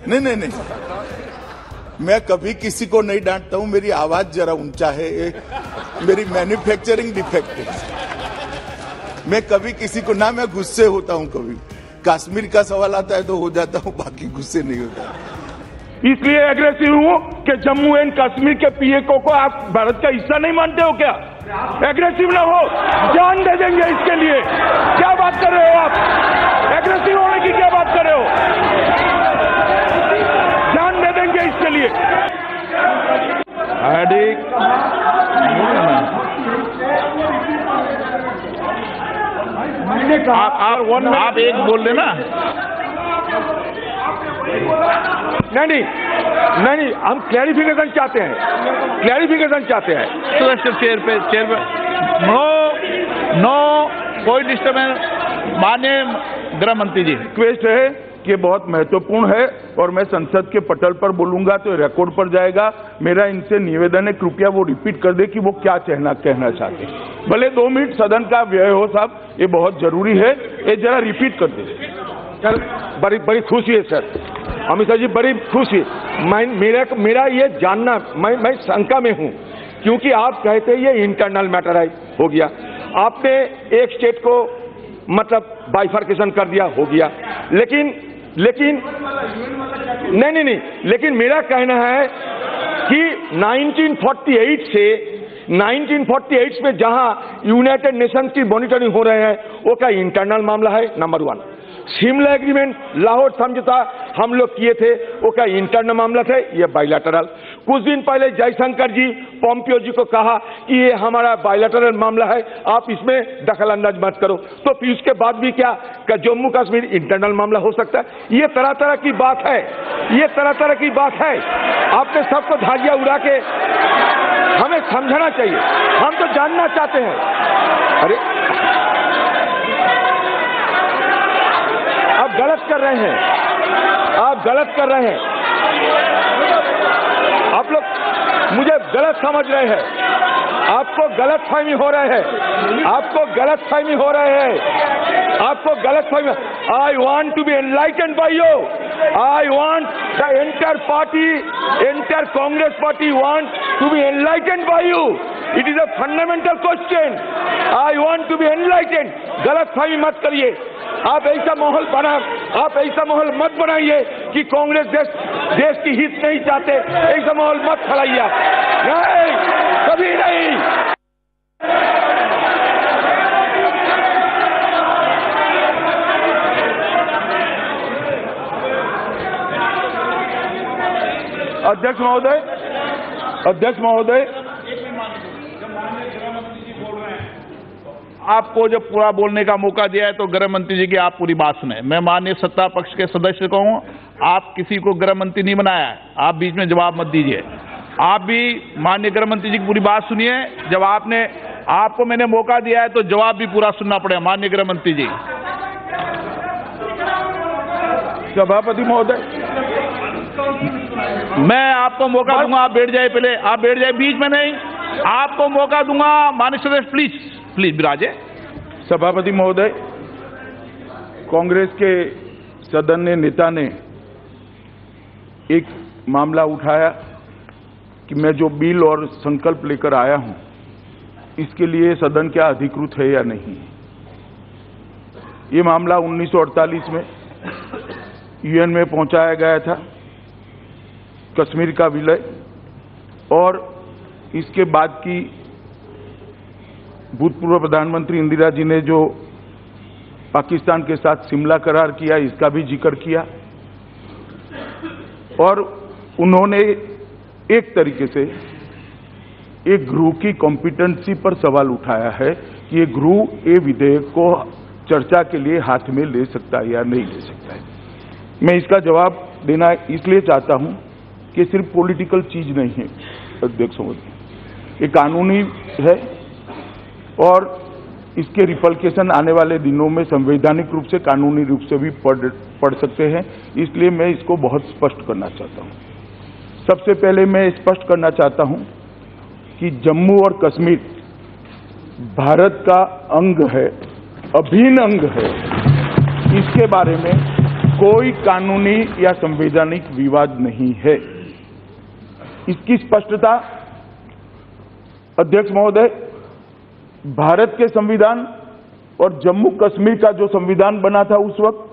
नहीं नहीं नहीं, मैं कभी किसी को नहीं डांटता हूं। मेरी आवाज जरा ऊंचा है, मेरी मैन्युफैक्चरिंग डिफेक्ट है। मैं कभी किसी को ना, मैं गुस्से होता हूं। कभी कश्मीर का सवाल आता है तो हो जाता हूं, बाकी गुस्से नहीं होता। इसलिए एग्रेसिव हूं कि जम्मू एंड कश्मीर के पीएको को आप भारत का हिस्सा नहीं मानते हो क्या? एग्रेसिव ना हो, जान दे देंगे इसके लिए। क्या बात कर रहे हो आप? एग्रेसिव होने की क्या बात कर रहे हो? जान दे देंगे इसके लिए। आप एक बोल लेना। नहीं, हम क्लैरिफिकेशन चाहते हैं, चेयर पे नो कोई डिस्टर्बेंस। माननीय गृह मंत्री जी, रिक्वेस्ट है कि बहुत महत्वपूर्ण है और मैं संसद के पटल पर बोलूंगा तो रिकॉर्ड पर जाएगा। मेरा इनसे निवेदन है, कृपया वो रिपीट कर दे कि वो क्या कहना चाहते हैं। भले 2 मिनट सदन का व्यय हो साहब, ये बहुत जरूरी है। ये जरा रिपीट कर दे। सर बड़ी खुशी है सर, अमित शाह जी, बड़ी खुशी। मेरा ये जानना, मैं शंका में हूं, क्योंकि आप कहते ये इंटरनल मैटर है, हो गया। आपने एक स्टेट को मतलब बाइफर्केशन कर दिया, हो गया। लेकिन नहीं, लेकिन मेरा कहना है कि 1948 में जहां यूनाइटेड नेशंस की मॉनिटरिंग हो रहे हैं, वो क्या इंटरनल मामला है? नंबर 1। शिमला एग्रीमेंट, लाहौर समझौता हम लोग किए थे, वो क्या इंटरनल मामला थे? ये बायलैटरल। कुछ दिन पहले जयशंकर जी पोम्पियो जी को कहा कि ये हमारा बायलैटरल मामला है, आप इसमें दखल अंदाज मत करो। तो फिर उसके बाद भी क्या जम्मू कश्मीर इंटरनल मामला हो सकता है? ये तरह तरह की बात है, आपने सबको धारियां उड़ा के हमें समझना चाहिए। हम तो जानना चाहते हैं। अरे आप गलत कर रहे हैं, आप लोग मुझे गलत समझ रहे हैं, आपको गलत फहमी हो रहे हैं। I want to be enlightened by you. I want the entire Congress party want to be enlightened by you. It is a fundamental question. I want to be enlightened. गलत फहमी मत करिए। आप ऐसा माहौल मत बनाइए कि कांग्रेस देश की हित नहीं चाहते। ऐसा माहौल मत फैलाइए। नहीं, कभी नहीं। अध्यक्ष महोदय, आपको जब पूरा बोलने का मौका दिया है तो गृह मंत्री जी की आप पूरी बात सुने। मैं माननीय सत्ता पक्ष के सदस्य को हूं, आप किसी को गृह मंत्री नहीं बनाया है, आप बीच में जवाब मत दीजिए। आप भी माननीय गृह मंत्री जी की पूरी बात सुनिए। जब आपको मैंने मौका दिया है तो जवाब भी पूरा सुनना पड़ेगा। माननीय गृह मंत्री जी। सभापति महोदय, मैं आपको मौका दूंगा, आप बैठ जाए, पहले आप बैठ जाए, बीच में नहीं, आपको मौका दूंगा। माननीय सदस्य प्लीज विराजे। सभापति महोदय, कांग्रेस के सदन नेता ने एक मामला उठाया कि मैं जो बिल और संकल्प लेकर आया हूं, इसके लिए सदन क्या अधिकृत है या नहीं। ये मामला 1948 में यूएन में पहुंचाया गया था, कश्मीर का विलय, और इसके बाद की भूतपूर्व प्रधानमंत्री इंदिरा जी ने जो पाकिस्तान के साथ शिमला करार किया, इसका भी जिक्र किया। और उन्होंने एक तरीके से एक गृह की कॉम्पिटेंसी पर सवाल उठाया है कि ये गृह ये विधेयक को चर्चा के लिए हाथ में ले सकता है या नहीं ले सकता है। मैं इसका जवाब देना इसलिए चाहता हूं कि सिर्फ पॉलिटिकल चीज नहीं है अध्यक्ष महोदय, ये कानूनी है और इसके रिपल्केशन आने वाले दिनों में संवैधानिक रूप से, कानूनी रूप से भी पड़ सकते हैं। इसलिए मैं इसको बहुत स्पष्ट करना चाहता हूं। सबसे पहले मैं स्पष्ट करना चाहता हूं कि जम्मू और कश्मीर भारत का अंग है, अभिन्न अंग है। इसके बारे में कोई कानूनी या संवैधानिक विवाद नहीं है। इसकी स्पष्टता अध्यक्ष महोदय, भारत के संविधान और जम्मू कश्मीर का जो संविधान बना था उस वक्त,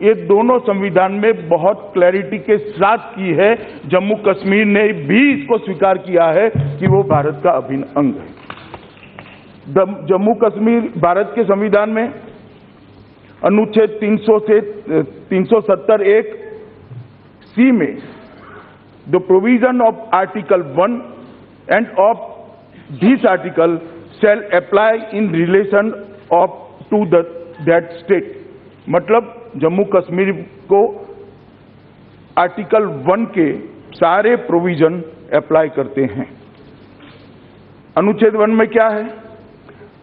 ये दोनों संविधान में बहुत क्लैरिटी के साथ की है। जम्मू कश्मीर ने भी इसको स्वीकार किया है कि वो भारत का अभिन्न अंग है। जम्मू कश्मीर भारत के संविधान में अनुच्छेद 300 से 370 एक सी में the provision of article 1 end of this article shall apply in relation of to that state, मतलब जम्मू कश्मीर को आर्टिकल 1 के सारे प्रोविजन अप्लाई करते हैं। अनुच्छेद 1 में क्या है?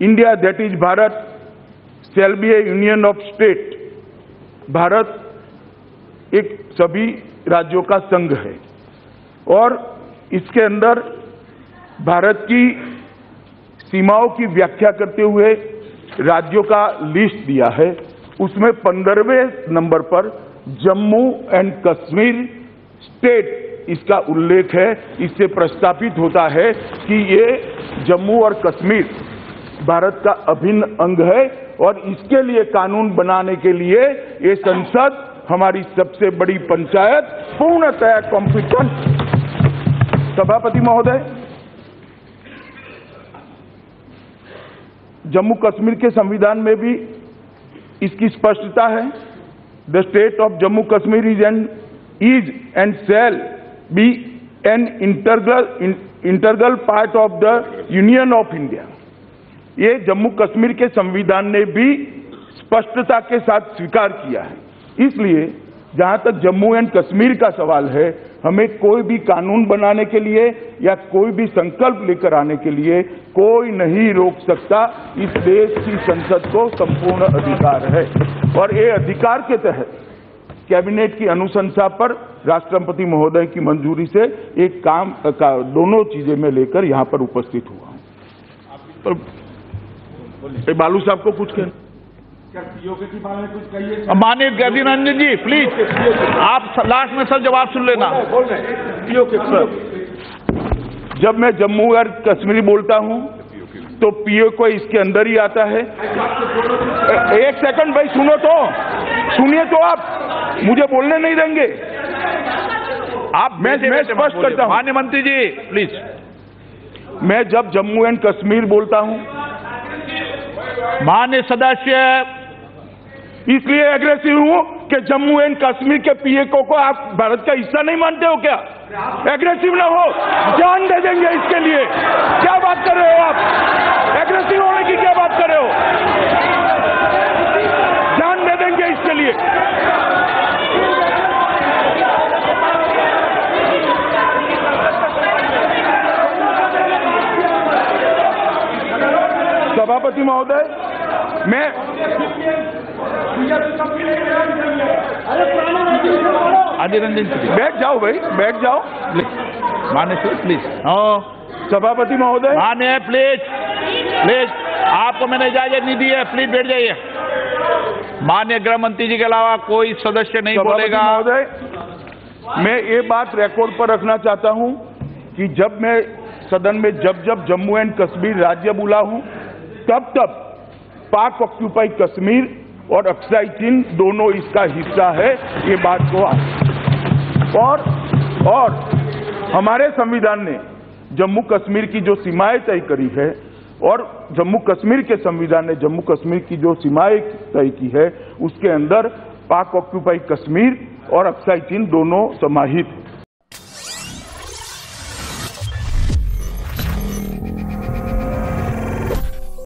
India that is Bharat shall be a union of state. Bharat एक सभी राज्यों का संघ है और इसके अंदर भारत की सीमाओं की व्याख्या करते हुए राज्यों का लिस्ट दिया है। उसमें 15वें नंबर पर जम्मू एंड कश्मीर स्टेट इसका उल्लेख है। इससे प्रस्तावित होता है कि ये जम्मू और कश्मीर भारत का अभिन्न अंग है और इसके लिए कानून बनाने के लिए ये संसद, हमारी सबसे बड़ी पंचायत, पूर्णतः कॉम्पिटेंट। सभापति महोदय, जम्मू कश्मीर के संविधान में भी इसकी स्पष्टता है। The state of Jammu Kashmir is and shall be an integral part of the union of India. ये जम्मू कश्मीर के संविधान ने भी स्पष्टता के साथ स्वीकार किया है। इसलिए जहां तक जम्मू एंड कश्मीर का सवाल है, हमें कोई भी कानून बनाने के लिए या कोई भी संकल्प लेकर आने के लिए कोई नहीं रोक सकता। इस देश की संसद को संपूर्ण अधिकार है और ये अधिकार के तहत कैबिनेट की अनुशंसा पर राष्ट्रपति महोदय की मंजूरी से एक काम का दोनों चीजें मैं लेकर यहां पर उपस्थित हुआ हूं। बालू साहब को कुछ कहना? माननीय अधीर रंजन जी, प्लीज आप लास्ट में सर जवाब सुन लेना। जब मैं जम्मू और कश्मीर बोलता हूं तो पीओ को इसके अंदर ही आता है। एक सेकंड भाई, सुनो तो, सुनिए तो, आप मुझे बोलने नहीं देंगे। आप मैं स्पष्ट करता हूं। माननीय मंत्री जी प्लीज। मैं जब जम्मू एंड कश्मीर बोलता हूं, माननीय सदस्य, इसलिए एग्रेसिव हूं कि जम्मू एंड कश्मीर के पीएको को आप भारत का हिस्सा नहीं मानते हो क्या? एग्रेसिव ना हो, जान दे देंगे इसके लिए। क्या बात कर रहे हो आप? एग्रेसिव होने की क्या बात कर रहे हो? जान दे देंगे इसके लिए। सभापति महोदय, मैं अधीर रंजन जी बैठ जाओ भाई, बैठ जाओ। माननीय प्लीज। सभापति महोदय, माननीय प्लीज प्लीज, आपको मैंने इजाजत नहीं दी है, प्लीज बैठ जाइए। माननीय गृह मंत्री जी के अलावा कोई सदस्य नहीं बोलेगा। महोदय, मैं ये बात रिकॉर्ड पर रखना चाहता हूं कि जब मैं सदन में जब जम्मू एंड कश्मीर राज्य बोला हूं, तब पाक ऑक्यूपाई कश्मीर और अक्साई चीन दोनों इसका हिस्सा है। ये बात को और हमारे संविधान ने जम्मू कश्मीर की जो सीमाएं तय करी है और जम्मू कश्मीर के संविधान ने जम्मू कश्मीर की जो सीमाएं तय की है, उसके अंदर पाक ऑक्यूपाई कश्मीर और अक्साई चीन दोनों समाहित है।